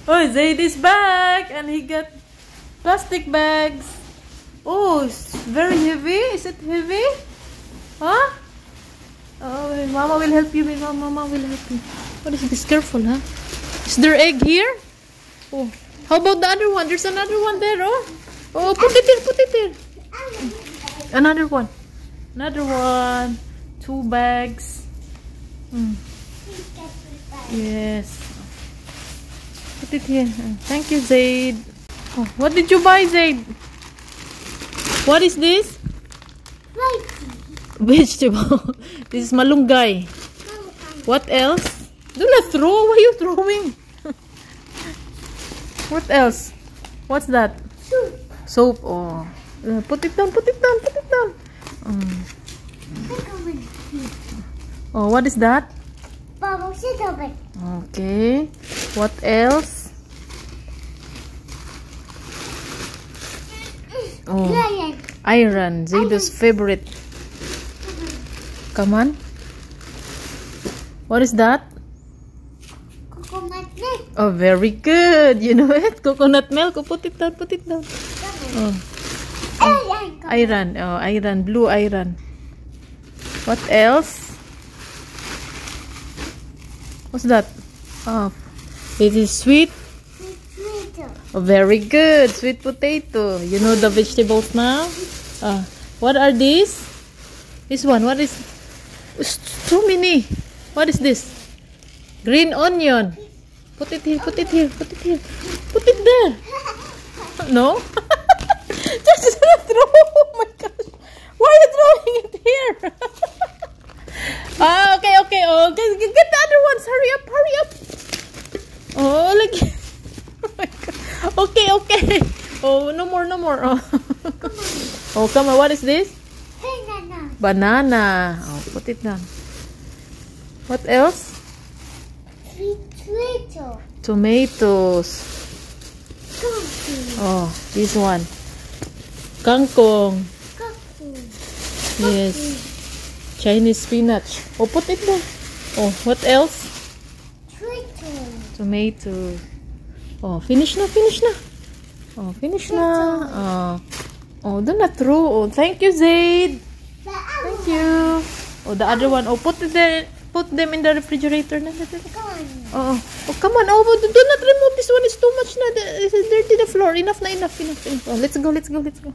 Oh, Zaid is back and he got plastic bags. Oh, it's very heavy. Is it heavy? Huh? Oh, Mama will help you. Mama will help you. What is this? Careful, huh? Is there egg here? Oh, how about the other one? There's another one there, oh. Oh, put it here, put it here. Another one. Another one. 2 bags. Yes. Put it here. Thank you, Zaid. Oh, what did you buy, Zaid? What is this? Vegetable. This is malunggay. What else? Do not throw. Why are you throwing? What else? What's that? Soup. Soap. Oh. Put it down, put it down, put it down. Oh, what is that? Okay. What else? Oh, iron. Zaido's favorite. Come on. What is that? Coconut milk. Oh, very good. You know it? Coconut milk. Oh, put it down, put it down. Oh. Iron. Oh, iron. Blue iron. What else? What's that? Oh, it is sweet. Oh, very good. Sweet potato. You know the vegetables now? What are these? This one. What is? Too many. What is this? Green onion. Put it here. Put it here. Put it here. Put it there. No? Just throw. Oh my gosh. Why are you throwing it here? Okay, okay. Oh, get the other ones. Hurry up, hurry up. Oh, like. Oh my God. Okay, okay. Oh, no more, no more. Oh, oh, come on. What is this? Banana. Banana. Oh, put it down. What else? Sweet potato. Tomatoes. Coffee. Oh, this one. Kangkong. Coffee. Yes. Chinese spinach. Oh, put it there. Oh, what else? Tomato. Oh, finish na, finish na. Oh, finish na. Oh, do not throw. Oh, thank you, Zaid. Thank you. Oh, the other one. Oh, put it there. Put them in the refrigerator. Oh, oh, come on. Oh, do not remove this one. It's too much na. It's dirty the floor. Enough na, enough, enough, enough. Oh, let's go, let's go, let's go.